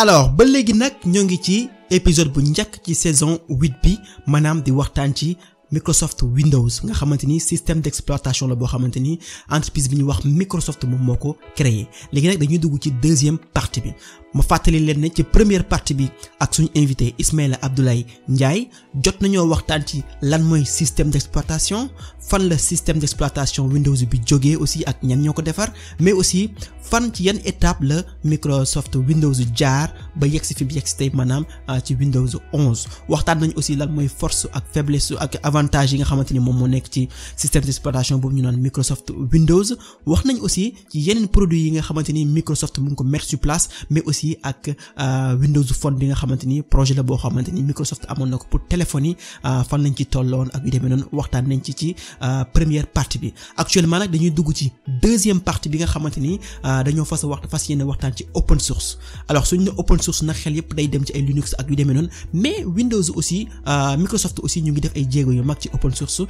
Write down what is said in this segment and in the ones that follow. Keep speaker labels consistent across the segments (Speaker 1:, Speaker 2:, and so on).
Speaker 1: alors ba léegi nag ñoo ngi ci épisode bu njëkk ci saison 8 bi maanaam di waxtaan ci Microsoft Windows nga xamante ni système d'exploitation la boo xamante ni entreprise bi ñuy wax Microsoft moom moo ko créé léegi nag dañuy dugg ci deuxième partie bi ma fàttali leen ne ci première partie bi ak suñu invité Ismaïla Abdoulaye Ndiaye jot nañoo waxtaan ci lan mooy système d'exploitation fan la système d'exploitation Windows bi jógee aussi ak ñan ñoo ko defar mais aussi fan ci yan étape la Microsoft Windows jaar ba yegsi fi bi yegsi tey maanaam ci Windows 11 waxtaan nañ aussi lan mooy force ak faiblesse ak avantage yi nga xamante ni moom moo nekk ci système d'exploitation boobu ñu naan Microsoft Windows wax nañ aussi ci yeneen produits yi nga xamante ni Microsoft mu ngi ko mettre sur place mais aussi ak Windows Phone bi nga xamante ni projet la boo xamante ni Microsoft amoon na ko pour téléphone yi fan lañ ci tolloon ak yu demee noonu waxtaan nañ ci première partie bi actuellement nag dañuy dugg ci deuxième partie bi nga xamante ni dañoo fas yéene waxtaan ci open source alors suñu ne open source nag xel yépp day dem ci ay Linux ak yu demee noonu mais Windows aussi Microsoft aussi ñu ngi def ay jéego yu mag ci open source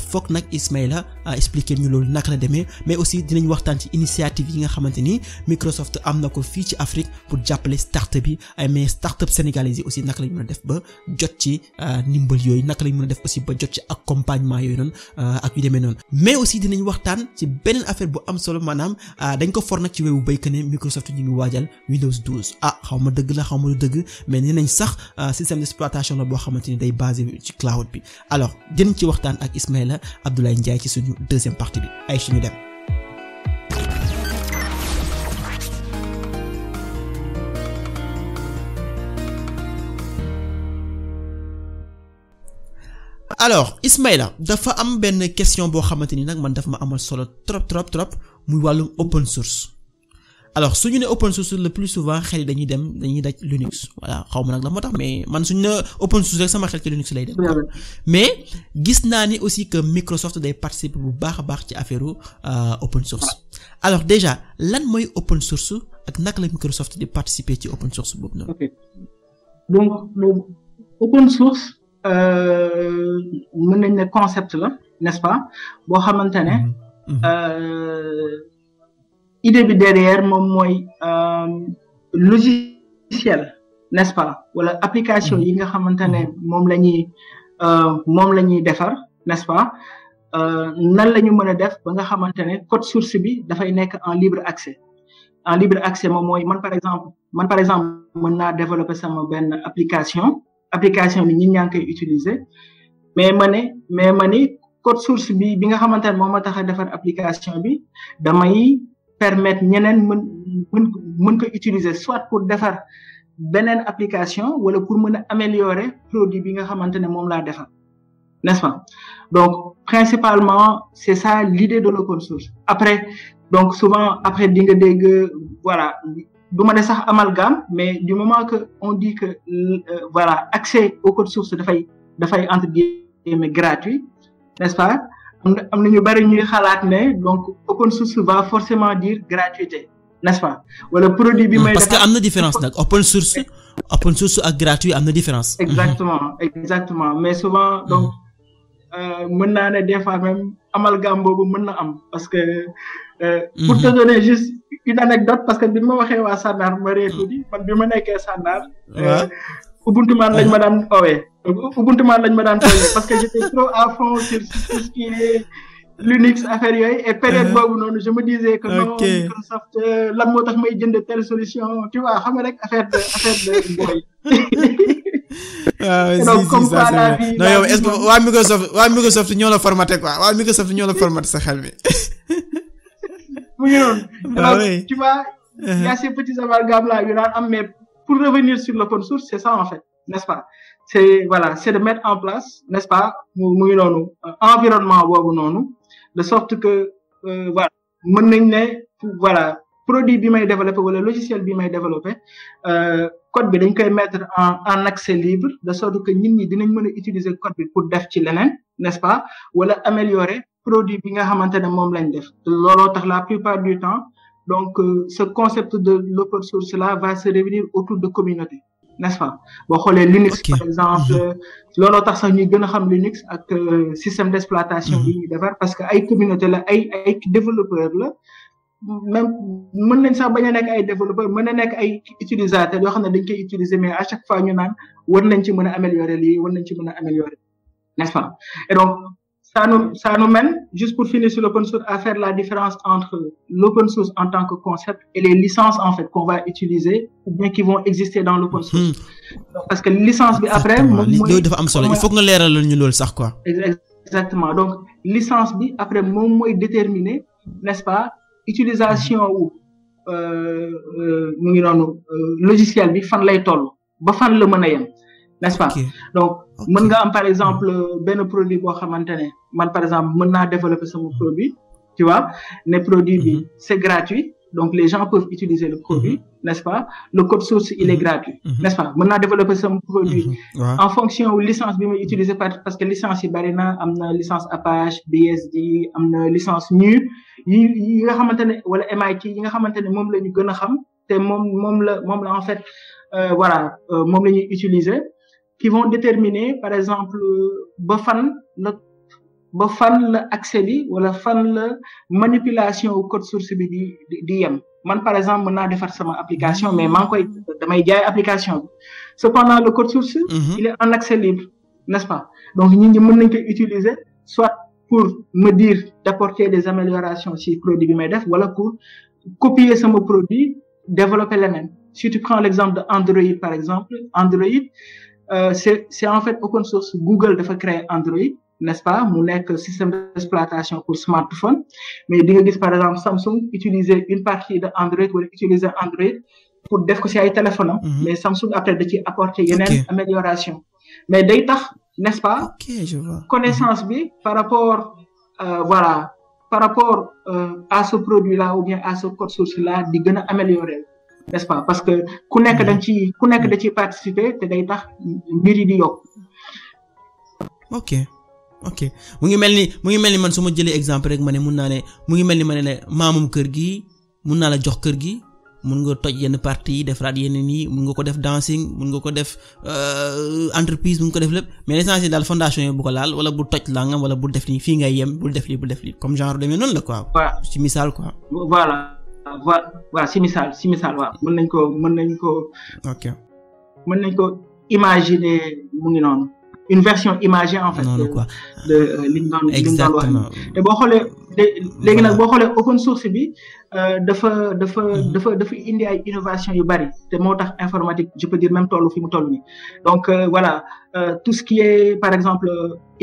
Speaker 1: foog nag Ismaïla expliquer ñu loolu naka la demee mais aussi dinañ waxtaan ci initiative yi nga xamante ni Microsoft am na ko fii ci Afrique pour jàppale start-up yi mais start-up sénégalais yi aussi naka lañ mën a def ba jot ci ndimbal yooyu naka lañ mën a def aussi ba jot ci accompagnement yooyu noonu ak yu demee noonu mais aussi dinañ waxtaan ci beneen affaire bu am solo maanaam dañ ko for nag ci weewu béykat ne Microsoft ñu ngi waajal Windows 12 xaw ma dëgg la xaw ma lu dëgg mais nee nañ sax système d'exploitation la boo xamante ni day basé ci cloud bi alors dinañ ci waxtaan ak Ismaïla Abdoulaye Ndiaye ci suñu deuxième partie bi ay suñu dem. alors Ismaïla dafa am benn question boo xamante ni nag man daf ma amal solo trop muy wàllum open source alors suñu ne open source le plus souvent xel dañuy daj Linux voilà xaw ma nag la moo tax mais man suñu ne open source rek sama xel ci Linux lay dem mais gis naa ni aussi que Microsoft day participer bu baax a baax ci affaire open source alors déjà lan mooy open source ak naka la Microsoft di participer ci open source boobu noonu.
Speaker 2: ok donc open source mën nañ ne concept la n'est-ce pas boo xamante ne idée bi derrière moom mooy logiciel n'est-ce pas wala application yi nga xamante ne moom la ñuy defar n'est-ce pas nan la ñu mën a def ba nga xamante ne code source bi dafay nekk en libre accès moom mooy man par exemple mën naa développer sama benn application bi ñi ñaa ngi koy utiliser mais ma ne code source bi nga xamante ne moom ma tax a defar application bi damay permettre ñeneen mën ko utiliser soit pour defar beneen application wala pour mën a améliorer produit bi nga xamante ne moom laa defar n'est-ce pas donc principalement c'est ça l'idée de l'open source après donc souvent après di nga dégg voilà du ma ne sax amalgame mais du moment que on dit que voilà accès au code source dafay entre guillemets gratuit n'est-ce pas am na ñu bari ñuy xalaat ne donc open source va forcément dire gratuité n'est-ce pas wala produit bi may
Speaker 1: parce que am na différence nag open source ak gratuit am na différence.
Speaker 2: exactement mais souvent donc mën naa ne des fois même amalgame boobu mën na am parce que pour te donner juste une anecdote parce que bi ma waxee waa Sànnaar ma réetu di man bi ma nekkee Sànnaar Ubuntu man lañ ma daan oowee parce que j'étais trop à fond sur tout ce qui est Linux affaire yooyu et période boobu noonu je me disais que non Microsoft lan moo tax may jënd telle solution tu vois xam nga rek affaire de boy
Speaker 1: donc comme ça non yow est-ce que waa Microsoft ñoo la formaté quoi waa Microsoft ñoo la formaté sa xel mi
Speaker 2: mu ngi noonu donc tu vois il y a ces petits amalgames là yu naan am mais pour revenir sur l'open source c'est ça en fait n'est-ce pas c'est de mettre en place n'est-ce pas mu ngi noonu environnement boobu noonu de sorte que voilà mën nañ ne voilà produit bi may développer wala logiciel bi may développer code bi dañ koy mettre en accès libre de sorte que nit ñi dinañ mën a utiliser code bi pour def ci leneen n'est-ce pas wala améliorer produit bi nga xamante ne moom lañ def looloo tax la plupart du temps donc ce concept de l'open source là va se réunir autour de communautés n'est-ce pas boo xoolee Linux par exemple looloo tax sax ñuy gën a xam Linux ak système d'exploitation bi ñuy defar parce que ay communauté la ay développeurs la même mën nañ sax bañ a nekk ay développeurs mën na nekk ay utilisateurs yoo xam ne dañ koy utiliser mais à chaque fois ñu naan war nañ ci mën a améliorer lii war nañ ci mën a améliorer n'est-ce pas et donc ça nous mène juste pour finir sur l'open source à faire la différence entre l'open source en tant que concept et les licences en fait qu'on va utiliser ou bien qui vont exister dans l'open source donc, parce que licence bi après
Speaker 1: loolu dafa am solo il faut que nga leeralal ñu loolu sax quoi
Speaker 2: exactement donc licence bi après moom mooy déterminer n'est-ce pas utilisation wu mu ngi noonu logiciel bi fan lay toll ba fan la mën a yem n'est-ce pas donc mën nga am par exemple benn produit boo xamante ne man par exemple mën naa développer sama produit tu vois ne produit bi c'est gratuit donc les gens peuvent utiliser le produit n'est-ce pas le code source il est gratuit n'est-ce pas mën naa développer sama produit en fonction wu licence bi may utiliser parce que licence yi bari na am na licence Apache BSD am na licence GNU yi nga xamante ne wala MIT yi nga xamante ne moom la ñu gën a xam te moom la en fait voilà moom la ñuy utiliser qui vont déterminer par exemple ba fan la accès bi wala fan la manipulation au code source bi di yem man par exemple mën naa defar sama application mais maa ngi koy damay jaay application bi cependant le code source il est en accès libre n'est-ce pas donc nit ñi mën nañ koy utiliser soit pour me dire d'apporter des améliorations ci produit bi may def wala pour copier sama produit développer leneen si tu prends l'exemple de Android par exemple Android c'est en fait open source Google dafa créer Android n'est-ce pas mu nekk système d'exploitation pour smartphone mais di nga gis par exemple Samsung utiliser une partie de Android wala utiliser Android pour def ko ci ay téléphone am mais Samsung après da ci apporter yeneen amélioration mais day tax n'est-ce pas connaissance bi par rapport voilà par rapport à ce produit là ou bien à ce code source là di gën a améliorer n'est-ce pas parce que ku nekk da ci participer te day tax mbir yi di yokk
Speaker 1: ok mu ngi mel ni man su ma jëlee exemple rek ma ne mun naa ne mu ngi mel ni ma ne la maamum kër gi mun naa la jox kër gi mun nga toj yenn parties yi defaraat yeneen yi mun nga ko def dancing mun nga ko def entreprise mun nga ko def lépp mais l'essentiel daal fondation yi bu ko laal wala bu toj langam wala bu def nii fii ngay yem bul def lii comme genre demee noonu la quoi. ci misaal quoi.
Speaker 2: voilà si misaal waaw mën nañ ko imaginer mu ngi noonu. une version imagée en fait de li ñu doon wax te boo xoolee léegi nag boo xoolee open source bi dafa indi ay innovation yu bari te moo tax informatique je peux dire même tollu fi mu toll nii donc voilà tout ce qui est par exemple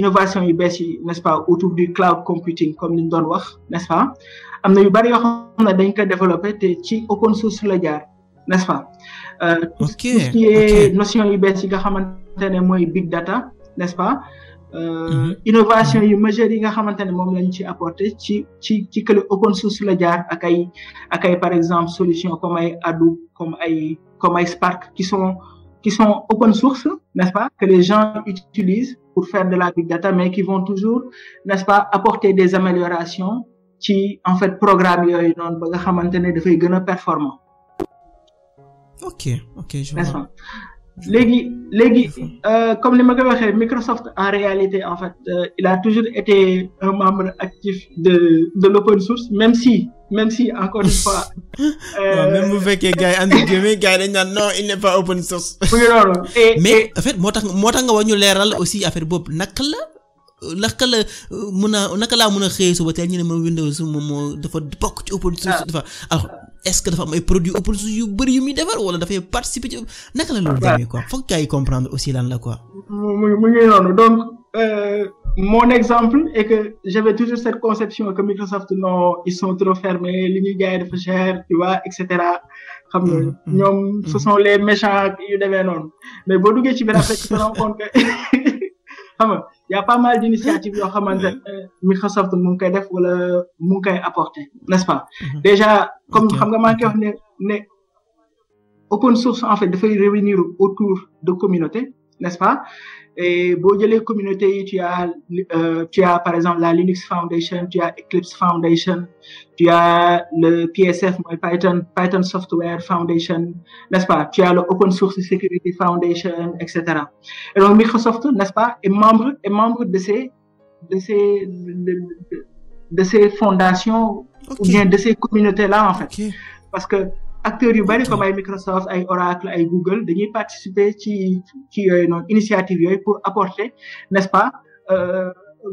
Speaker 2: innovation yu bees yi n'est-ce pas autour du cloud computing comme li ñu doon wax n'est-ce pas am na yu bari yoo xam ne dañ ko développer te ci open source la jaar n'est-ce pas tout ce qui est notion yu bees yi nga xamante ne mooy big data n'est-ce pas innovation yu majeures yi nga xamante ne moom lañ ci apporter ci que le open source la jaar ak ay par exemple solutions comme ay Hadoop comme ay Spark qui sont open source n'est-ce pas que les gens utilisent pour faire de la big data mais qui vont toujours n'est-ce pas apporter des améliorations ci en fait programme yooyu noonu ba nga xamante ne dafay gën a performant
Speaker 1: ok je vois.
Speaker 2: N'est-ce pas léegi comme li ma ko waxee Microsoft en réalité en fait il a toujours été un membre actif de l'open source même si encore une fois.
Speaker 1: même bu fekkee gars yi entre guillemets gars yi dañ naan non il n'est pas open source. mais en fait moo tax nga war ñu leeral aussi affaire boobu naka laa mën a xëyee suba teel ñu ne ma Windows moom moo dafa bokk ci open source dafa alors est-ce que dafa am ay produits open source yu bari yu muy defar wala dafay participer ci naka la loolu demee quoi foog gars yi comprendre aussi lan la quoi.
Speaker 2: mu ngi noonu donc mon exemple est que j'avais toujours cette conception que Microsoft non ils sont trop fermés li ñuy jaay dafa cher tu vois et cetera xam nga ñoom ce sont les méchants yu demee noonu mais boo duggee ci biir après tu te rends compte que xam nga y a pas mal d'initiatives yoo xamante Microsoft mu ngi koy def wala mu ngi koy apporter n'est-ce pas déjà comme xam nga maa ngi koy wax ne open source en fait dafay réunir autour de communautés n'est-ce pas et boo jëlee communauté yi tu as par exemple la Linux Foundation tu as Eclipse Foundation tu as le PSF mooy Python Software Foundation n'est-ce pas tu as le Open Source Security Foundation etc. et donc Microsoft n'est-ce pas est membre ces fondations ou bien de ces communautés là en fait parce que acteurs yu bari comme ay Microsoft ay Oracle ay Google dañuy participer ci yooyu noonu initiative yooyu pour apporter n'est-ce pas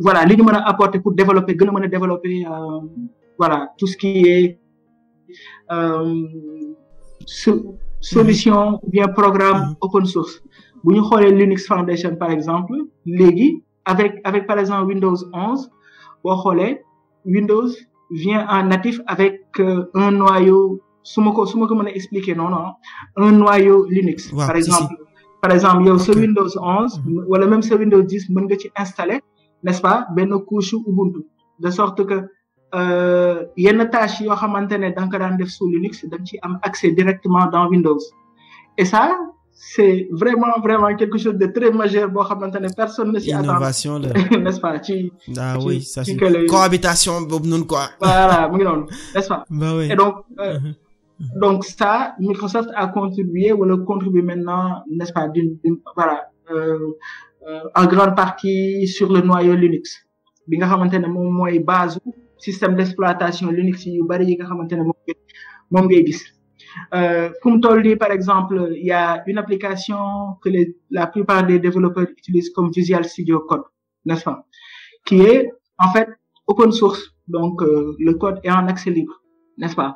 Speaker 2: voilà li ñu mën a apporter pour développer gën a mën a développer voilà tout ce qui est solution ou bien programme open source bu ñu xoolee Linux Foundation par exemple léegi avec par exemple Windows 11 boo xoolee Windows vient en natif avec un noyau su ma ko mën a expliquer non un noyau Linux par exemple yow sa Windows 11 wala même sa Windows 10 mën nga ci installer n'est-ce pas benn couche Ubuntu de sorte que yenn tâches yoo xamante ne da nga ko daan def sous Linux da nga ci am accès directement dans Windows et ça c'est vraiment quelque chose de très majeur boo xamante ne personne ne s'y attend.
Speaker 1: Innovation la
Speaker 2: n'est-ce pas ci
Speaker 1: oui ça c'est cohabitation boobu noonu quoi.
Speaker 2: Voilà mu ngi noonu n'est-ce pas.
Speaker 1: Bah oui.
Speaker 2: Et donc ça Microsoft a contribué maintenant n'est-ce pas voilà en grande partie sur le noyau Linux bi nga xamante ne moom mooy base système d'exploitation Linux yu bari yi nga xamante ne moom ngay gis fu mu toll nii par exemple il y a une application que la plupart des développeurs utilisent comme Visual Studio Code n'est-ce pas qui est en fait open source donc le code est en accès libre n'est-ce pas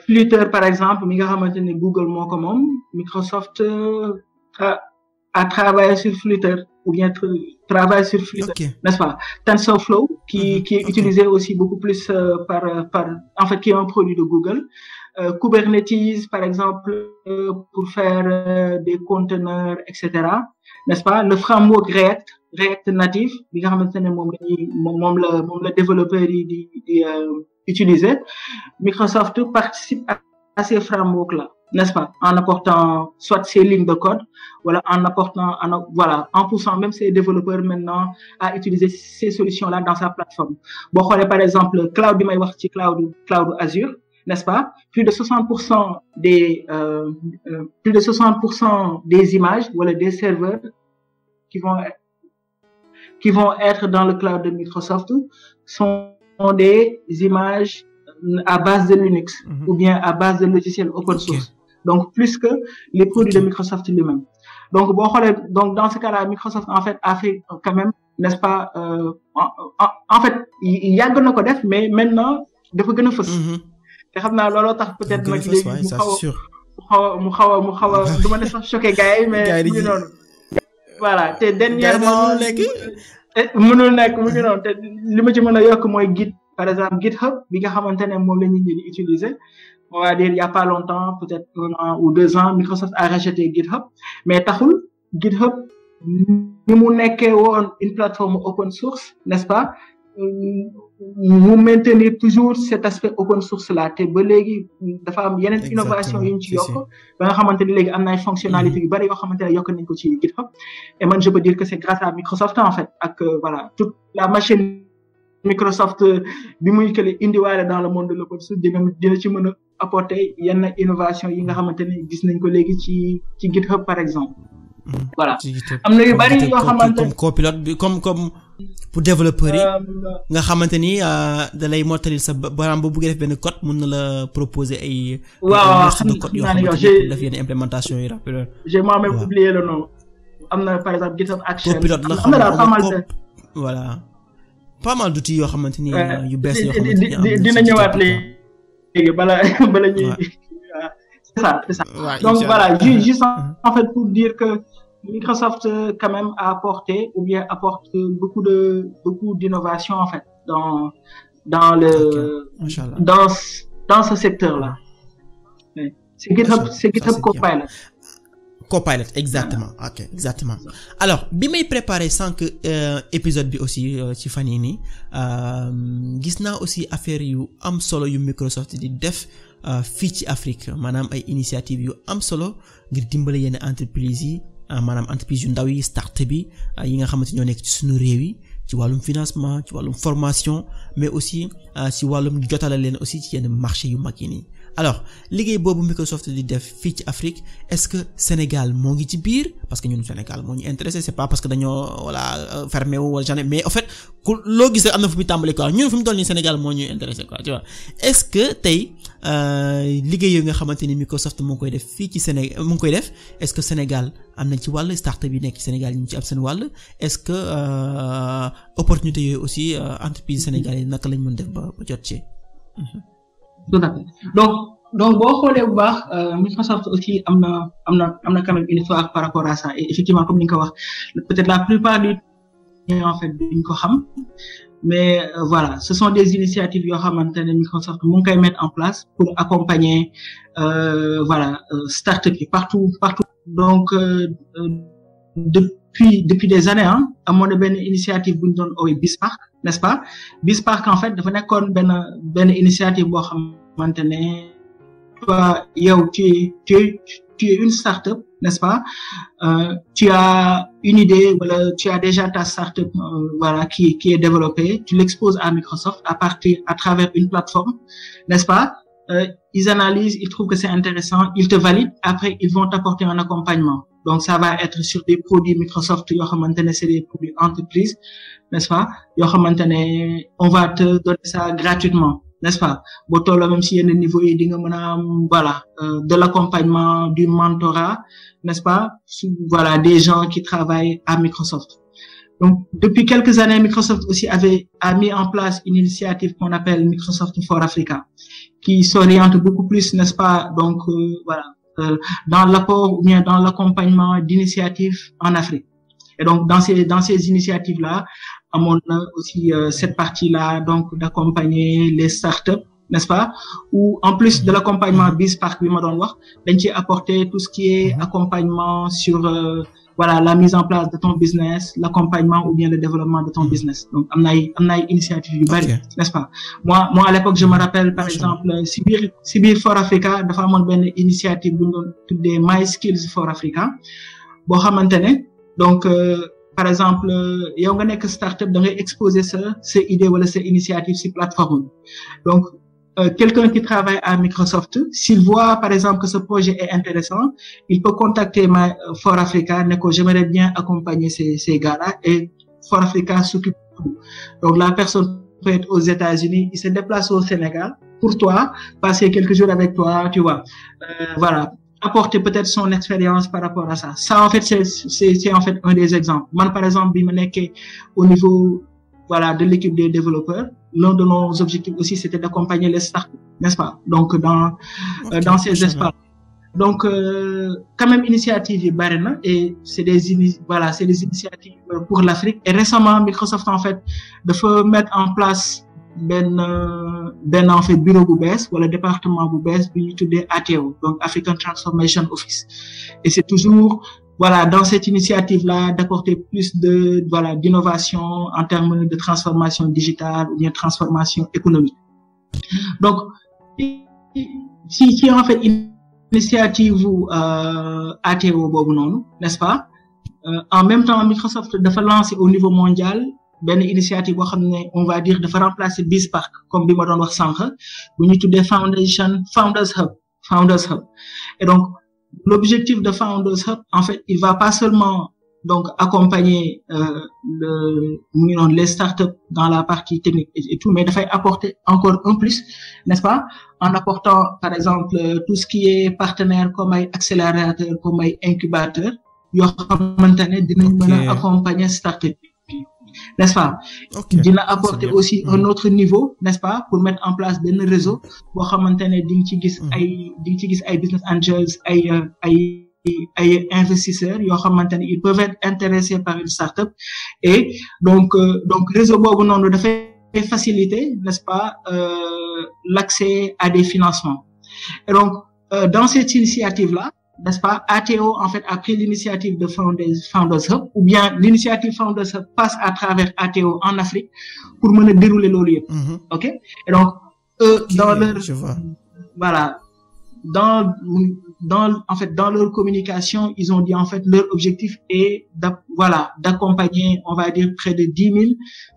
Speaker 2: Flutter par exemple mi nga xamante ne Google moo ko moom Microsoft a travaillé sur Flutter ou bien travaille sur Flutter, n'est-ce pas? TensorFlow, qui est utilisé aussi beaucoup plus en fait, qui est un produit de Google. Kubernetes, par exemple, pour faire des conteneurs, etc. N'est-ce pas? Le framework React native, bi nga xamante ne moom la développeur yi di utiliser. Microsoft participe à ces frameworks-là, n'est-ce pas? En apportant soit ces lignes de code, voilà, en poussant même ces développeurs maintenant à utiliser ces solutions-là dans sa plateforme. Bon, par exemple, cloud bi may wax ci cloud Azure, n'est-ce pas? Plus de 60% des images, voilà, des serveurs qui vont être dans le cloud de Microsoft sont des images à base de Linux ou bien à base de logiciels open source. Donc plus que les produits de Microsoft lui-même. Donc dans ce cas-là Microsoft en fait a fait quand même, n'est-ce pas, en fait yàgg na ko def mais maintenant dafa gën a fës. te xam naa looloo tax peut-être nag léegi mu xaw a du ma ne sax choqué gars yi mais mu ngi noonu. Voilà te dernièrement mënul nekk mu ngi noonu te li ma ci mën a yokk mooy Git par exemple GitHub bi nga xamante ne moom la nit ñi di utiliser. On va dire il y a pas longtemps, peut-être 1 an ou 2 ans, Microsoft a racheté GitHub, mais taxul GitHub ni mu nekkee woon une plateforme open source, n'est-ce pas? Mu maintenir toujours cet aspect open source là te ba léegi dafa am yeneen innovation yu ñu ci yokk ba nga xamante ni léegi am na ay fonctionnalités yu bari yoo xamante ne yokk nañ ko ci GitHub et man je peux dire que c'est grâce à Microsoft en fait ak voilà toute la machine Microsoft bi muy kële indiwaale dans le monde de l'open source dina ci mën a apporter yenn innovation yi nga xamante ne gis nañ ko léegi ci GitHub par exemple. Voilà am na yu bari yoo xamante
Speaker 1: comme copilote bi comme pour développeurs yi nga xamante ni da lay mottali sa baram bu bëggee def benn code mën na la proposer ay.
Speaker 2: waaw xam
Speaker 1: naa ne yow j'ai def yenn implémentation yi rapide.
Speaker 2: j'ai moi-même oublié le nom am na par exemple GitHub Action.
Speaker 1: copilote la
Speaker 2: am na daal pas mal de
Speaker 1: voilà pas mal d'outils yoo xamante ni yu bees yoo xamante ni
Speaker 2: dina ñëwaat léegi bala ñuy. C'est ça. Donc voilà, juste en fait pour dire que Microsoft quand même a apporté ou bien apporte beaucoup d'innovation en fait dans ce secteur-là. C'est GitHub Copilot.
Speaker 1: Copilot exactement. Ok, exactement. Alors bi may préparer sànq épisode bi aussi ci fan yii nii gis naa aussi affaire yu am solo yu Microsoft di def fii ci Afrique maanaam ay initiative yu am solo ngir dimbale yenn entreprise yi maanaam entreprise yu ndaw yi start bi yi nga xamante ñoo nekk ci suñu réew yi ci wàllum financement ci wàllum formation mais aussi ci wàllum jotale leen aussi ci yenn marché yu mag yi nii alors liggéey boobu Microsoft di def fii ci Afrique est-ce que Sénégal moo ngi ci biir parce que ñun Sénégal moo ñu intéressé c'est pas parce que dañoo fermé wu wala jamais mais en fait ku loo gis rek am na fu muy tàmbali quoi ñun fu mu toll nii Sénégal moo ñuy intéressé quoi tu vois est-ce que tey liggéey yooyu nga xamante ni Microsoft moo koy def fii ci Sénégal mu ngi koy def est-ce que Sénégal am nañ ci wàll start-up yi nekk ci Sénégal ñu ci am seen wàll est-ce que opportunité yooyu aussi entreprise sénégalaises naka lañ mën def ba jot ci.
Speaker 2: tout à fait donc boo xoolee bu baax Microsoft aussi am na quand même une histoire par rapport à ça et effectivement comme ni nga ko wax peut-être la plupart du temps en fait duñ ko xam mais voilà ce sont des initiatives yoo xamante ne Microsoft mu ngi koy mettre en place pour accompagner start-up yi partout donc depuis des années amoon na benn initiative bu ñu doon oowee BizSpark n'est-ce pas BizSpark en fait dafa nekkoon benn initiative boo xamante ne toi yow tu es une start-up n'est-ce pas tu as une idée wala tu as déjà ta start-up qui est développée tu l'exposes à Microsoft à travers une plateforme n'est-ce pas ils analysent ils trouvent que c'est intéressant ils te valident après ils vont t'apporter un accompagnement donc ça va être sur des produits Microsoft yoo xamante ne c'est des produits entreprises n'est-ce pas yoo xamante ne on va te donner ça gratuitement n'est-ce pas boo tolloo même si yenn niveau yi di nga mën a am de l'accompagnement du mentorat n'est-ce pas des gens qui travaillent à Microsoft donc depuis quelques années Microsoft aussi a mis en place une initiative qu'on appelle Microsoft for Africa qui s'oriente beaucoup plus n'est-ce pas donc dans l'apport ou bien dans l'accompagnement d'initiatives en Afrique et donc dans ces initiatives là amoon na aussi cette partie-là donc d'accompagner les startups n'est-ce pas ou en plus de l'accompagnement BizSpark bi ma doon wax dañ ci apporter tout ce qui est accompagnement sur la mise en place de ton business l'accompagnement ou bien le développement de ton business donc am na ay initiatives yu bari n'est-ce pas moi à l'époque je me rappelle par exemple si biir For Africa dafa amoon benn initiative bu ñu doon tuddee My Skills for Africa boo xamante ne donc par exemple yow nga nekk start-up da ngay exposer sa idée wala sa initiative ci plateforme donc quelqu'un qui travaille à Microsoft s'il voit par exemple que ce projet est intéressant il peut contacter For Africa ne ko j'aimerais bien accompagner ces gars-là et For Africa s'occupe de tout donc la personne peut être aux États-Unis il se déplace au Sénégal pour toi passer quelques jours avec toi tu vois apporter peut-être son expérience par rapport à ça en fait c'est en fait un des exemples man par exemple bi ma nekkee au niveau de l'équipe des développeurs l'un de nos objectifs aussi c'était d'accompagner les startups n'est-ce pas donc dans ces espaces donc quand même initiative yi bari na et c'est des initiatives pour l'Afrique et récemment Microsoft en fait dafa mettre en place benn en fait bureau bu bees wala département bu bees bi ñu tuddee ATO donc African Transformation Office et c'est toujours dans cette initiative-là d'apporter plus d'innovation en termes de transformation digitale ou bien transformation économique donc si en fait initiative ATO boobu noonu n'est-ce pas en même temps Microsoft dafa lancer au niveau mondial benn initiative boo xam ne on va dire dafa remplacer BizSpark comme bi ma doon wax sànq bu ñu tuddee Founders Hub et donc l'objectif de Founders Hub en fait il va pas seulement donc accompagner les startups dans la partie technique et tout mais dafay apporter encore un plus n'est-ce pas en apportant par exemple tout ce qui est partenaire comme ay accélérateur comme ay incubateur yoo xamante ne dinañ mën a accompagner startup n'est-ce pas dina apporter aussi un autre niveau n'est-ce pas pour mettre en place benn réseau boo xamante ne di nga ci gis ay business angels ay investisseurs yoo xamante ne ils peuvent être intéressés par une start-up et donc réseau boobu noonu dafay faciliter n'est-ce pas l'accès à des financements et donc dans cette initiative-là n'est-ce pas ATO en fait a pris l'initiative de Founders Hub ou bien l'initiative Founders Hub passe à travers ATO en Afrique pour mën a dérouler loolu yëpp ok et donc dans leur en fait, dans leur communication, ils ont dit, en fait, leur objectif est d'accompagner, on va dire, près de 10 000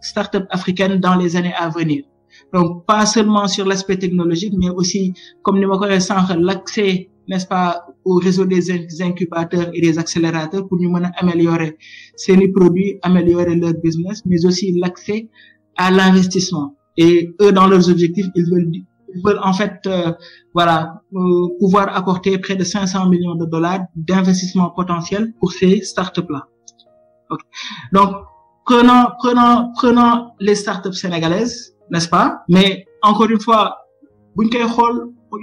Speaker 2: startups africaines dans les années à venir. Donc, pas seulement sur l'aspect technologique, mais aussi, comme nous l'avons l'accès, n'est-ce pas, au réseau des incubateurs et des accélérateurs pour nous améliorer ces produits, améliorer leur business, mais aussi l'accès à l'investissement. Et eux, dans leurs objectifs, ils veulent en fait, pouvoir apporter près de 500 millions de dollars d'investissement potentiel pour ces startups-là. Okay. Donc, prenons les startups sénégalaises, n'est-ce pas? Mais encore une fois,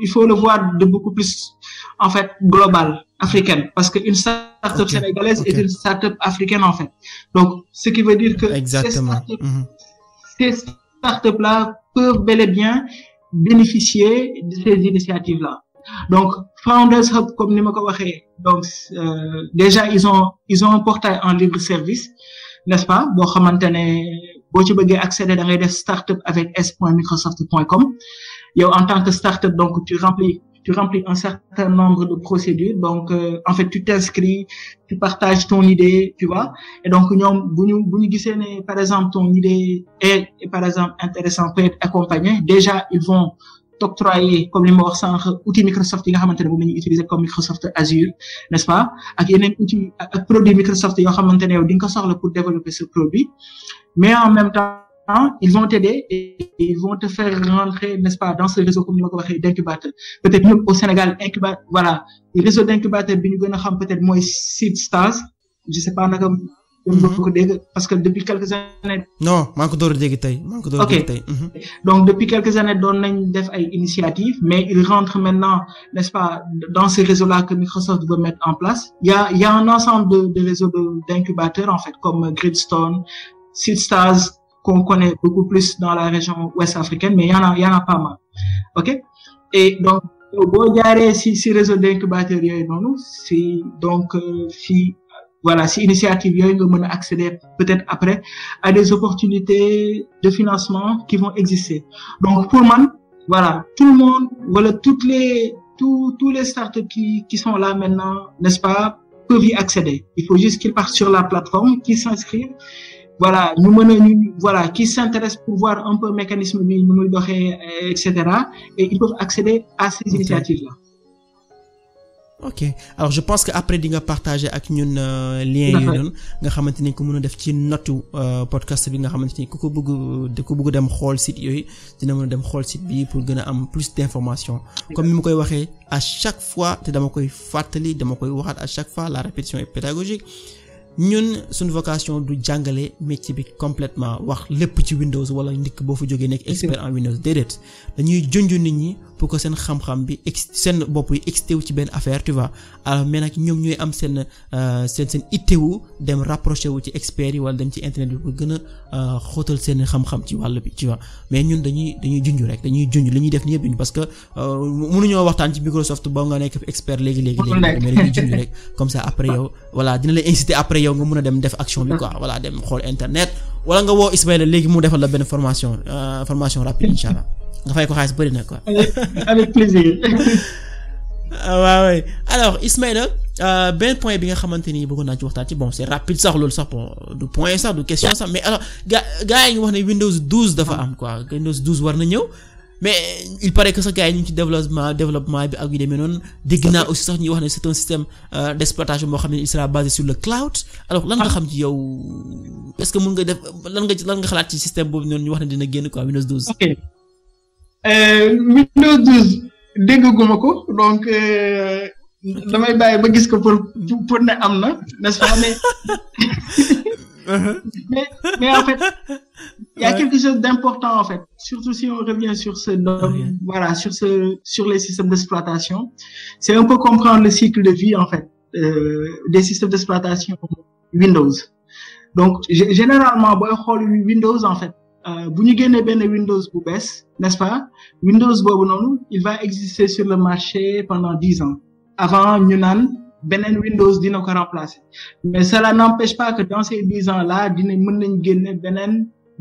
Speaker 2: il faut le voir de beaucoup plus, en fait, global, africaine, parce qu'une startup sénégalaise est une startup africaine, en fait. Donc, ce qui veut dire que ces startups-là peuvent bel et bien bénéficier de ces initiatives-là. Donc, Founders Hub, comme nous l'avons dit, donc, déjà, ils ont un portail en libre service, n'est-ce pas? Bon, boo ci bëggee accéder da ngay def startup avec s.microsoft.com. Yow, en tant que startup, donc, tu remplis un certain nombre de procédures. Donc, en fait, tu t'inscris, tu partages ton idée, tu vois. Et donc, bu ñu gisee ne, par exemple, ton idée est, par exemple, intéressante, peut être accompagnée. Déjà, ils vont t'octroyer, comme li ma wax sànq, outil Microsoft yi nga xamante ne moom la ñuy utiliser comme Microsoft Azure, n'est-ce pas? Ak yeneen outil, ak produit Microsoft yoo xamante ne yow di nga ko soxla pour développer ce produit. Mais en même temps, ils vont t'aider et ils vont te faire rentrer, n'est-ce pas, dans ce réseau, comme ni ma ko waxee, d'incubateur. Peut-être ñun au Sénégal, le réseau d'incubateur bi ñu gën a xam peut-être mooy Seedstars. Je sais pas naka ko dégg, parce que depuis quelques années.
Speaker 1: Non, maa ngi ko door a dégg tey.
Speaker 2: Donc depuis quelques années doon nañ def ay initiatives, mais ils rentrent maintenant, n'est-ce pas, dans ce réseau-là que Microsoft veut mettre en place. Il y a un ensemble de réseaux d'incubateurs, en fait, comme Gridstone, Seedstars, qu'on connaît beaucoup plus dans la région ouest africaine, mais il y en a pas mal. OK? Et donc, boo jaaree si réseau d'incubateurs yooyu noonu, si initiative yooyu nga mën a accéder peut-être après à des opportunités de financement qui vont exister. Donc, pour moi, tout le monde, tous les startups qui sont là maintenant, n'est-ce pas, peuvent y accéder. Il faut juste qu'ils partent sur la plateforme, qu'ils s'inscrivent. Qui s'intéressent pour voir un peu le mécanisme bi nu muy doxee, etc. Et ils peuvent accéder à ces initiatives-là.
Speaker 1: Ok, alors je pense que après di nga partager ak ñun lien yooyu noonu nga xamante ni ko mën a def ci notu podcast bi nga xamante ni ku ko bëgg dem xool site yooyu dina mën a dem xool site bi pour gën a am plus d'informations. Comme ni ma koy waxee à chaque fois te dama koy fàttali dama koy waxaat à chaque fois, la répétition est pédagogique. ñun suñu vocation du jàngale métier bi complètement wax lépp ci Windows wala ndikk boo fa jógee nekk expert en Windows déedéet dañuy junj nit ñi pour que seen xam-xam bi seen bopp yi extéwu ci benn affaire tu vois. Alors mais nag ñoom ñooy am seen ittewu dem rapproché wu ci experts yi wala dem ci internet bi pour gën a xóotal seen xam-xam ci wàll bi tu vois. Mais ñun dañuy junj rek dañuy junj li ñuy def ni yëpp parce que mënuñoo waxtaan ci Microsoft ba nga nekk expert léegi mais dañuy junj rek comme ça après yow dina la inciter après yow nga mën a dem def action bi quoi dem xool internet wala nga woo Ismaïla léegi mu defal la benn formation rapide inchallah nga fay ko xaalis bëri na quoi.
Speaker 2: Avec plaisir.
Speaker 1: waaw. Alors Ismaïla benn point bi nga xamante ni bëggoon naa ci waxtaan ci bon c'est rapide sax loolu sax bon du point sax du question sax mais alors gars yi ngi wax ne Windows 12 dafa am quoi Windows 12 war na ñëw. Mais il paraît que ça gars yi ñu ci développement bi ak yu demee noonu dégg naa aussi sax ñuy wax ne c'est un système d'exploitation boo xam ne il sera basé sur le cloud. Alors lan nga xam ci yow est-ce que mën nga def lan nga xalaat ci système boobu noonu ñu wax ne dina génn quoi Windows 12.
Speaker 2: Ok Windows 12 dégguma ko donc damay bàyyi ba gis ko pour ne am na n'est-ce pas mais en fait il y a quelque chose d'important en fait, surtout si on revient sur ce domaine, sur les systèmes d'exploitation, c'est un peu comprendre le cycle de vie en fait des systèmes d'exploitation Windows. Donc généralement boy xool Windows en fait bu ñu génnee benn Windows bu bees, n'est-ce pas, Windows boobu noonu il va exister sur le marché pendant 10 ans avant ñu naan beneen Windows dina ko remplacer, mais cela n'empêche pas que dans ces 10 ans là mën nañ génne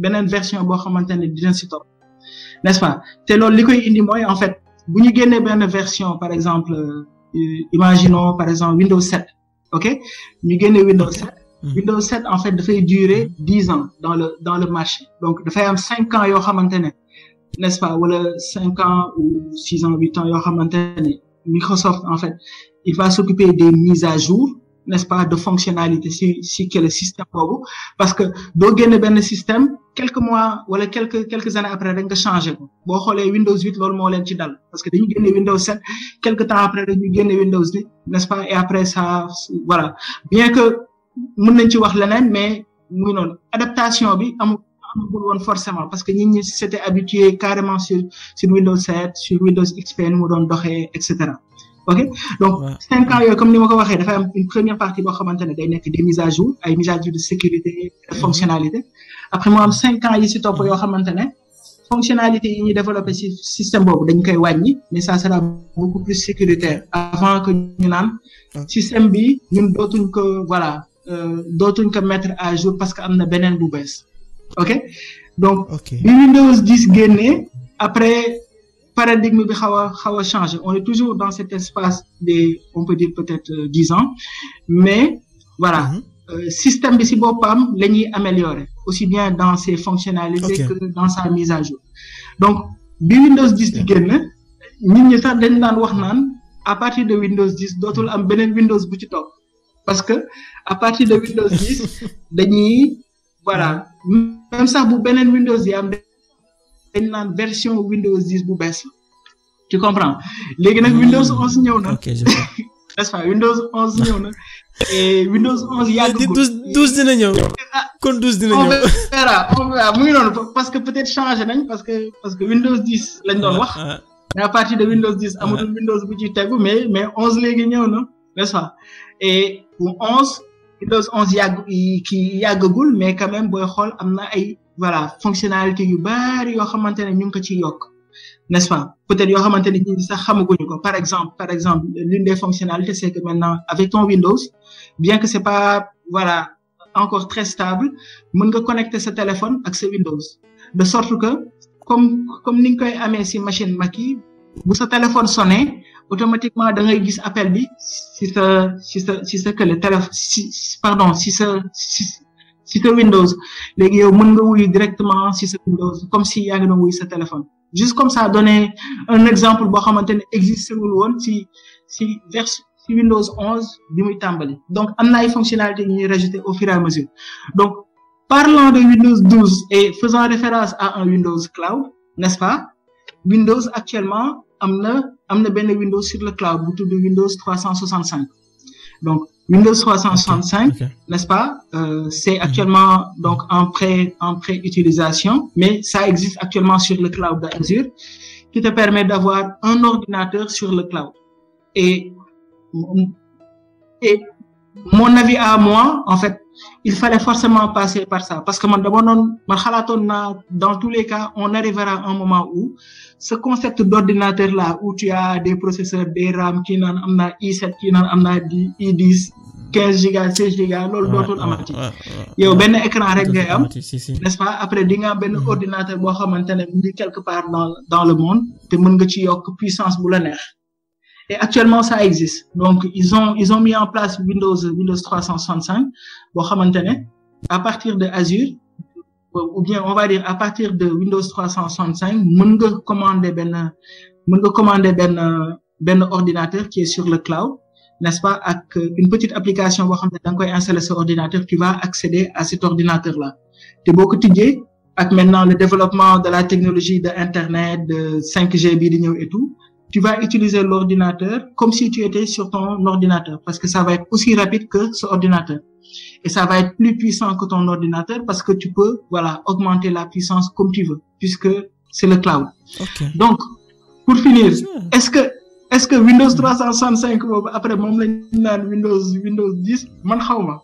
Speaker 2: beneen version boo xamante ne dina ci topp, n'est-ce pas. Te loolu li koy indi mooy en fait bu ñu génnee benn version par exemple imaginons par exemple Windows 7 ok ñu génnee Windows 7 Windows 7 en fait dafay durer 10 ans dans le marché donc dafay am 5 ans yoo xamante ne n'est-ce pas wala 5 ans ou 6 ans 8 ans yoo xamante ne Microsoft en fait il va s'occuper des mises à jour n'est-ce pas de fonctionnalités si que le système boobu parce que doo génne benn système quelques mois wala quelques années après rek nga changer ko boo xoolee Windows 8 loolu moo leen ci dal parce que dañu génne Windows 7 quelque temps après rek ñu génne Windows 8 n'est-ce pas et après ça voilà bien que mën nañ ci wax leneen mais muy noonu adaptation bi amul woon forcément parce que nit ñi s'étaient habitués carrément sur Windows 7 sur Windows XP nu mu doon doxee et cetera ok donc 5 ans yooyu comme ni ma ko waxee dafay am une première partie boo xamante ne day nekk des mises à jour ay mises à jour de sécurité de fonctionnalité après moo am 5 ans yi ci topp yoo xamante ne fonctionnalité yi ñuy développer ci système boobu dañ koy wàññi mais ça sera beaucoup plus sécuritaire avant que ñu naan système bi ñun dootuñ ko mettre à jour parce que am na beneen bu bees ok donc bi Windows 10 génnee après paradigme bi xaw a changé on est toujours dans cet espace des on peut dire peut-être 10 ans mais voilà système bi ci boppam la ñuy améliorer aussi bien dans ses fonctionnalités que dans sa mise à jour donc bi Windows 10 di génn nit ñi sax dañ daan wax naan à partir de Windows 10 dootul am beneen Windows bu ci topp parce que à partir de Windows 10 dañuy voilà même sax bu beneen Windows yi am dañ naan version Windows 10 bu bees la tu comprends léegi nag Windows 11 ñëw na n'est-ce pas Windows 11 ñëw na et Windows 11 yàggagul
Speaker 1: 12 dina ñëw kon 12 dina ñëw
Speaker 2: on verra mu ngi noonu parce que peut-être changé nañ parce que Windows 10 lañ doon wax mais à partir de Windows 10 amatul Windows bu ci tegu mais 11 léegi ñëw na n'est-ce pas et pour 11 Windows 11 yàggagul mais quand même booy xool am na ay voilà fonctionnalité yu bari yoo xamante ne ñu ngi ko ciy yokk n'est-ce pas peut-être yoo xamante ne ñi sax xamaguñu ko par exemple l'une des fonctionnalités c'est que maintenant avec ton Windows bien que c'est pas voilà encore très stable mën nga connecter sa téléphone ak sa Windows de sorte que comme ni nga koy amee ci machine Mac yi bu sa téléphone sonné automatiquement da ngay gis appel bi ci sa que le téléphone ci sa Windows léegi yow mën nga wuyu directement ci sa Windows comme si yaa ngi doon wuyu sa téléphone juste comme ça donner un exemple boo xamante ne existé wul woon ci Windows 11 bi muy tàmbali donc am na ay fonctionnalités ñuy rajouter au fur et à mesure donc parlant de Windows 12 et faisant référence à un Windows Cloud n'est-ce pas Windows actuellement am na benn Windows sur le cloud bu tudd Windows 365 donc Windows 365 n'est-ce pas c'est actuellement donc en pré-utilisation mais ça existe actuellement sur le cloud d'Azure qui te permet d'avoir un ordinateur sur le cloud et mon avis à moi en fait il fallait forcément passer par ça parce que man xalaatoon naa dans tous les cas on arrivera à un moment où ce concept d'ordinateur là où tu as des processeurs des RAM kii naan am naa i7 kii naan am naa i10 15 gigas 16 gigas loolu dootul amati yow benn écran rek ngay am n'est-ce pas après di nga am benn ordinateur boo xamante ne mu ngi quelque part dans le monde te mën nga ci yokk puissance bu la neex et actuellement ça existe donc ils ont mis en place Windows 365 boo xamante ne à partir de Azure ou bien on va dire à partir de Windows 365 mën nga commander benn ordinateur qui est sur le cloud n'est-ce pas ak une petite application boo xam ne da nga koy installer sur ordinateur tu vas accéder à cet ordinateur là te boo ko tijjee ak maintenant le développement de la technologie de internet de 5G bi di ñëw et tout tu vas utiliser l'ordinateur comme si tu étais sur ton ordinateur parce que ça va être aussi rapide que ce ordinateur et ça va être plus puissant que ton ordinateur parce que tu peux voilà augmenter la puissance comme tu veux puisque c'est le cloud donc pour finir est-ce que Windows 365 boobu après moom lañ naan Windows 10 man xawma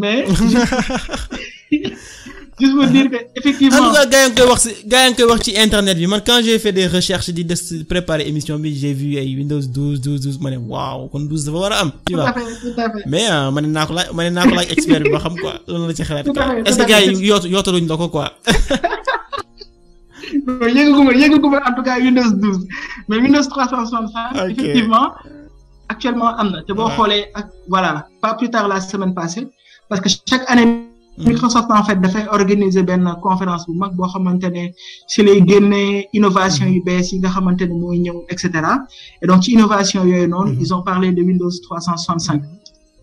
Speaker 2: mais juste pour dire que effectivement
Speaker 1: en tout cas gaa ngi koy wax ci internet bi man quand j'ai fait des recherches di préparer émission bi j'ai vu ay Windows 12 ma ne waaw kon 12 dafa war a am tu vois mais ma ne naa ko laaj expert bi ba xam quoi loolu la ci xalaat est-ce que gars yi yootaluñ la ko quoi
Speaker 2: yëgaguma en tout cas Windows 12 mais Windows 365 effectivement actuellement am na te boo xoolee ak voilà pas plus tard la semaine passée parce que chaque année Microsoft en fait dafay organiser benn conférence bu mag boo xamante ne ci lay génnee innovation yu bees yi nga xamante ne mooy ñëw et cetera et donc ci innovation yooyu noonu ils ont parlé de Windows 365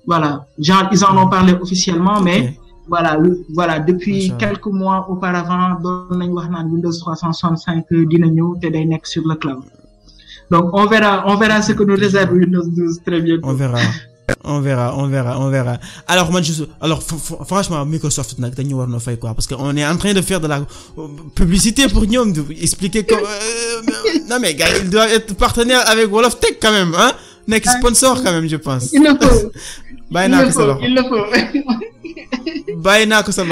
Speaker 2: voilà genre ils en ont parlé officiellement mais voilà depuis quelques mois auparavant doon nañ wax naan Windows 365 dina ñëw te day nekk sur le cloud donc on verra ce que nous réserve Windows 12 très bientôt.
Speaker 1: On verra. Alors franchement Microsoft nag dañu war na fay quoi parce que on est en train de faire de la publicité pour ñoom de expliquer que non mais gars il doit être partenaire avec Wolof Tech quand même hein nekk sponsor quand même je pense.
Speaker 2: Il le faut.
Speaker 1: bàyyi naa ko sa loxo
Speaker 2: il le faut.
Speaker 1: bàyyi naa ko sa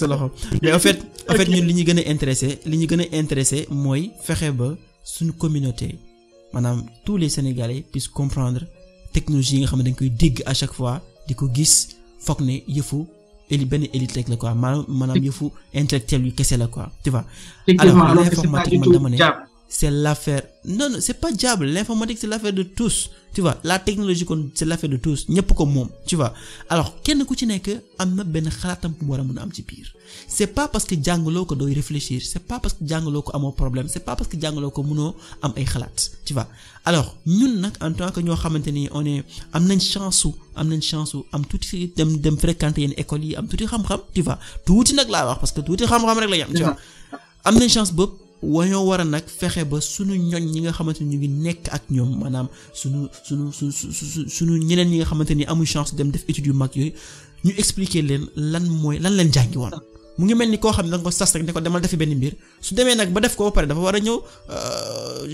Speaker 1: loxo mais en fait ñun li ñu gën a intéressé mooy fexe ba suñu communauté maanaam tous les Sénégalais puissent comprendre technologie yi nga xam ne dañ koy dégg à chaque fois di ko gis foog ne yëfu benn élite rek la quoi maanaam yëfu intellectuel yu kese la quoi tu vois. alors l'informatique man dama ne c'est l'affaire non c'est pas diable l'informatique c'est l'affaire de tous tu vois la technologie kon c'est l'affaire de tous ñëpp ko moom tu vois alors kenn ku ci nekk am na benn xalaatam bu war a mën a am ci biir c'est pas parce que jàngaloo ko dooy réfléchir c'est pas parce que jàngaloo ko amoo problème c'est pas parce que jàngaloo ko mënoo am ay xalaat tu vois alors ñun nag en tant que ñoo xamante ni on est am nañ chance am tuuti dem fréquenter yenn écoles yi am tuuti xam-xam tu vois tuuti nag laa wax parce que tuuti xam-xam rek la yam tu vois am nañ chance boobu wañoo war a nag fexe ba sunu ñoñ ñi nga xamante ni ñu ngi nekk ak ñoom maanaam sunu ñeneen ñi nga xamante ni amuñ chance dem def études yu mag yooyu ñu expliquer leen lan leen jàngi woon mu ngi mel ni koo xam ne da nga ko sas rek ne ko demal defi benn mbir su demee nag ba def ko ba pare dafa war a ñëw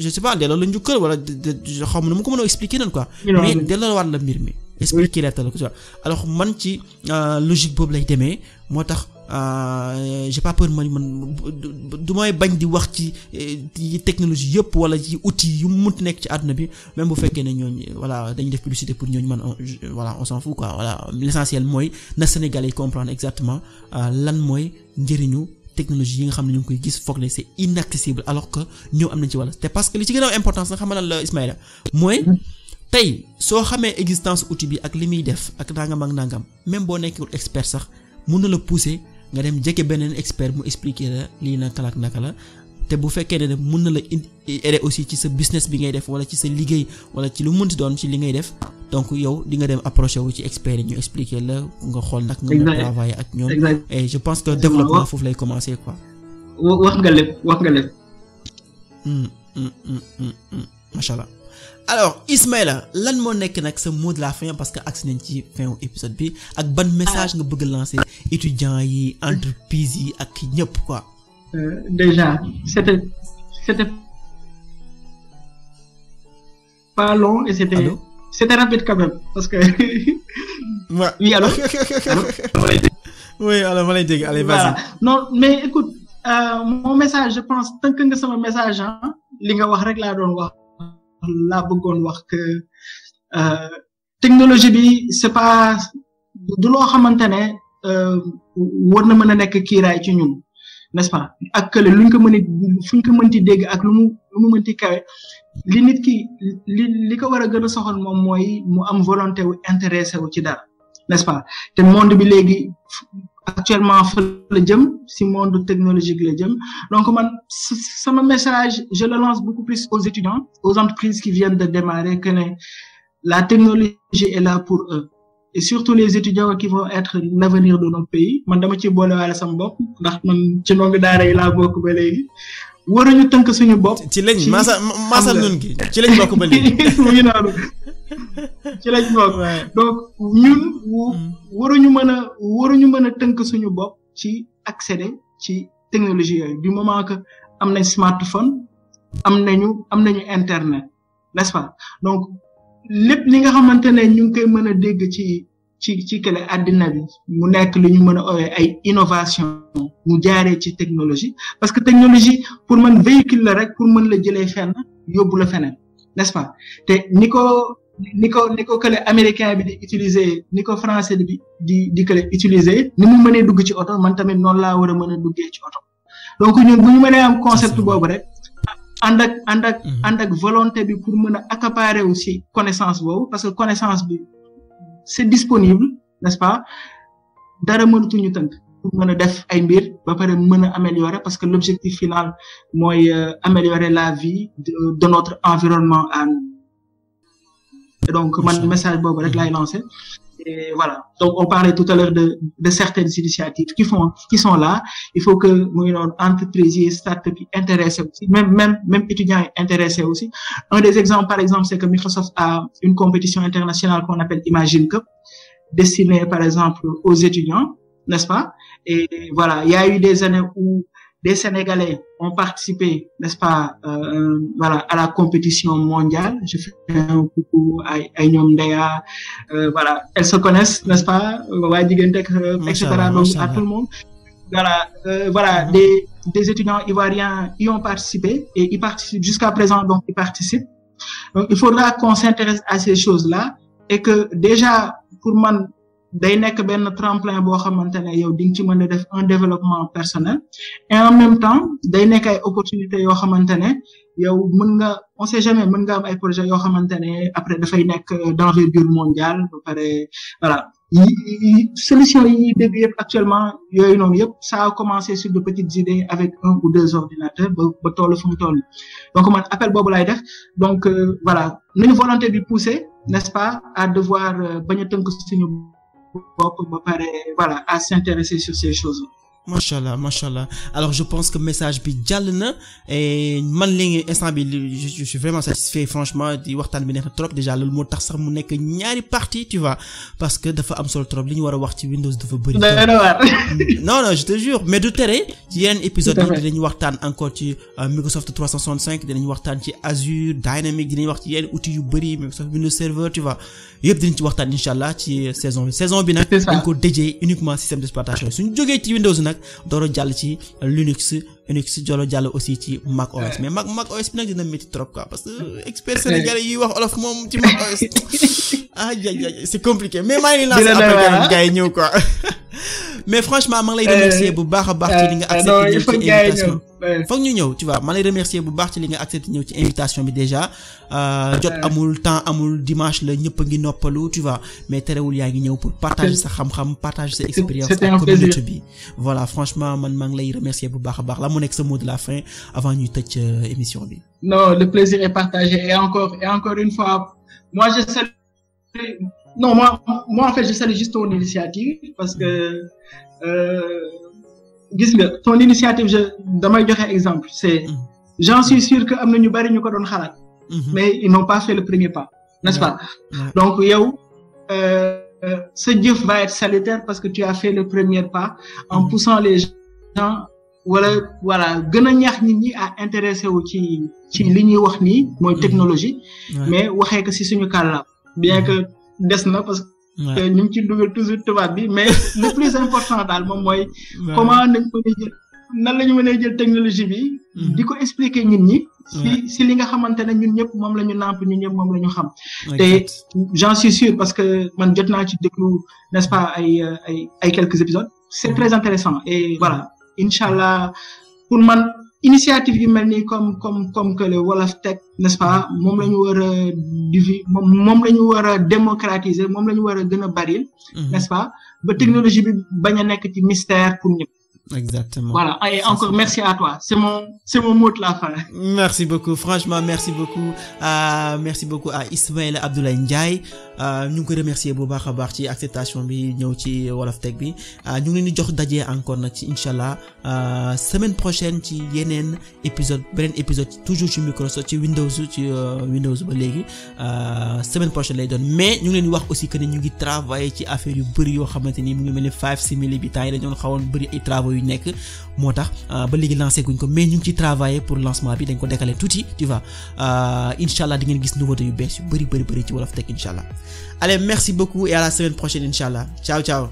Speaker 1: je sais pas delloo la njukkal wala xaw ma nu mu ko mën a expliquer noonu quoi mais delloo war la mbir mi expliquer la ko alors man ci logique boobu lay demee moo tax j'ai pas peur man du may bañ di wax ci technologie yëpp wala ci outils yu mu nekk ci àdduna bi même bu fekkee ne ñooñu voilà dañuy def publicité pour ñooñu man voilà on s'en fout quoi voilà l'essentiel mooy na Sénégalais yi comprendre exactement lan mooy njëriñu technologie yi nga xam ne ñu ngi koy gis foog ne c'est inaccessible alors que ñoom am nañ ci wàll te parce que li ci gën a importance nga xam ne la Ismaïla mooy tey soo xamee existence outil bi ak li muy def ak nangam même boo nekkul expert sax mën na la pousser nga dem jege beneen expert mu expliquer la lii naka la te bu fekkee ne mën na la aider aussi ci sa business bi ngay def wala ci sa liggéey wala ci lu mënti doon ci li ngay def donc yow di nga dem approcher wu ci expert yi ñu expliquer la nga xool nag nga mën a travailler ak ñoom et je pense que développement foofu lay commencer quoi.
Speaker 2: wax nga lépp.
Speaker 1: Machallah. Alors Ismaïla lan moo nekk nag sa mot de la fin parce que agsi nañ ci fin épisode bi ak ban message nga bëgg lancer étudiants yi entreprises yi ak ñëpp quoi.
Speaker 2: Déjà c'était pas long et c'était rapide quand même parce que. Oui allô.
Speaker 1: Oui alors ma lay dégg allez vas-y.
Speaker 2: Non mais écoute mon message je pense tënk nga sama message li nga wax rek laa doon wax. laa bëggoon wax que technologie bi c'est pas du loo xamante ne war na mën a nekk kiiraay ci ñun n'est-ce pas ak que luñ ko mën a fuñ ko mënti dégg ak lu mu mënti kawe li nit ki li ko war a gën a soxal moom mooy mu am volonté wu intéressé wu ci dara n'est-ce pas te monde bi léegi actuellement fa la jëm si monde technologique la jëm donc man sama message je le lance beaucoup plus aux étudiants aux entreprises qui viennent de démarrer que ne la technologie est là pour eux et surtout les étudiants qui vont être l'avenir de notre pays man dama ci boole waale sama bopp ndax man ci ndongo daara yi laa bokk ba léegi waruñu tënk suñu bopp.
Speaker 1: ci lañ masal nun gi ci lañ bokk ba léegi.
Speaker 2: mu ngi noonu ci lañ bokk. donc ñun waruñu mën a tënk suñu bopp ci accéder ci technologie yooyu du moment que am nañ smartphone am nañu internet n'est-ce pas donc lépp li nga xamante ne ñu ngi koy mën a dégg ci kële àddina bi mu nekk lu ñu mën a oowee ay innovation mu jaaree ci technologie parce que technologie pour man véhicule la rek pour mën la jëlee fenn yóbbu la feneen n'est-ce pas te ni ko kële américain bi di utiliser ni ko français bi di kële utiliser ni mu mënee dugg ci oto man tamit noonu laa war a mën a duggee ci oto donc ñun bu ñu mënee am concept boobu rek ànd ak volonté bi pour mën a accaparer aussi connaissance boobu parce que connaissance bi c'est disponible n'est-ce pas dara mënatuñu tënk pour mën a def ay mbir ba pare mën a améliorer parce que l'objectif final mooy améliorer la vie de notre environnement à nous et donc man message boobu rek laay lancer et voilà donc on parlait tout à l'heure de certaines initiatives qui sont là il faut que muy noonu entreprises yi start-up yi intéressé aussi même étudiants yi intéressé aussi un des exemples par exemple c'est que Microsoft a une compétition internationale qu'on appelle Imagine Cup destinée par exemple aux étudiants n'est-ce pas et voilà il y a eu des années où des Sénégalais ont participé, n'est-ce pas, voilà, à la compétition mondiale. Je fais un coucou à Nyom Deya, voilà, elles se connaissent, n'est-ce pas, etc. Donc à tout le monde. Voilà, voilà, des étudiants ivoiriens y ont participé et ils participent jusqu'à présent, donc ils participent. Donc il faudra qu'on s'intéresse à ces choses-là et que déjà pour moi day nekk benn tremplin boo xamante ne yow di nga ci mën a def un développement personnel et en même temps day nekk ay opportunités yoo xamante ne yow mën nga on sait jamais mën nga am ay projets yoo xamante ne après dafay nekk d'envergure mondiale ba pare voilà solution yi dégg yëpp actuellement yooyu noonu yëpp ça a commencé sur de petites idées avec 1 ou 2 ordinateurs ba toll fu mu toll donc man appel boobu lay def donc voilà nañu volonté bi pousser n'est-ce pas à devoir bañ a tënk suñu bopp ba pare voilà à s'intéresser sur ces choses-là.
Speaker 1: Machallah. Alors je pense que message bi jàll na et man léegi instant bi je suis vraiment satisfait franchement di waxtaan bi neex na trop déjà loolu moo tax sax mu nekk ñaari partie tu vois parce que dafa am solo trop li ñu war a wax ci Windows dafa bëri. non je te jure mais du tere ci yeneen épisode yi dinañu waxtaan encore ci Microsoft 365 dinañu waxtaan ci Azure Dynamics dinañu wax ci yeneen outils yu bëri Microsoft Windows Server tu vois yëpp dinañ ci waxtaan inshallah ci saison bi nag dañ ko dédié uniquement système d'exploitation suñu jógee ci Windows nag dooro jàll ci Linux jolo jàll aussi ci Mac OS mais Mac OS bi nag dina métti trop quoi parce que expert sénégalais yi wax olof moom ci Mac OS c'est compliqué mais maa ngi lancé après gars yi ñëw quoi mais franchement maa ngi lay remercier bu baax a baax ci li nga accepté ñëw ci invitation foog ñu ñëw tu vois maa lay remercier bu baax ci li nga accepté ñëw ci invitation bi déjà jot amul temps amul dimanche la ñëpp a ngi noppalu tu vois mais terewul yaa ngi ñëw pour partager sa xam-xam partager sa expérience ak communauté bi voilà franchement man maa ngi lay remercier bu baax a baax la mu nekk sa mot de la fin avant ñuy tëj émission bi.
Speaker 2: Non, le plaisir est partagé et encore une fois moi je salue moi en fait je salue juste ton initiative parce que gis nga ton initiative damay joxe exemple c'est j'en suis sûr que am na ñu bari ñu ko doon xalaat mais ils n'ont pas fait le premier pas n'est-ce pas donc yow ce jëf va être salutaire parce que tu as fait le premier pas en poussant les gens voilà gën a ñaax nit ñi à intéresser wu ci li ñuy wax nii mooy technologie mais waxee ko ci suñu kàllaama bien que des na parce que ñu ngi ci dugal toujours tubaab bi mais le plus important daal moom mooy comment nañ ko jël nan la ñu mën a jël technologie bi di ko expliquer nit ñi si li nga xamante ne ñun ñëpp moom la ñu nàmp ñun ñëpp moom la ñu xam te j'en suis sûr parce que man jot naa ci déglu n'est-ce pas ay quelques épisodes c'est très intéressant et voilà inchallah pour man initiative yu mel nii comme que le Wolof Tech n'est-ce pas moom la ñu war a moom la ñu war a démocratiser moom la ñu war a gën a bari n'est-ce pas ba technologie bi bañ a nekk ci mystère pour ñëpp.
Speaker 1: Exactement.
Speaker 2: Voilà et encore merci à toi c'est mon mot de la fin.
Speaker 1: Merci beaucoup franchement merci beaucoup à Ismaël Abdoulaye Ndiaye ñu ngi ko remercier bu baax a baax ci acceptation bi ñëw ci Wolof Tech bi ñu ngi leen di jox daje encore nag ci inchallah semaine prochaine ci beneen épisode toujours ci Microsoft ci Windows ba léegi semaine prochaine lay doon mais ñu ngi leen di wax aussi que ne ñu ngi travailler ci affaire yu bëri yoo xamante ni mu ngi mel ni 5 simili bi temps yi dañu xawoon bëri ay travaux yu nekk moo tax ba léegi lancé guñ ko mais ñu ngi ci travailler pour lancement bi dañ ko décaler tuuti tu vois inchallah di ngeen gis nouveauté yu bees yu bëri ci Wolof Tech inchallah allez merci beaucoup et à la semaine prochaine inchallah ciao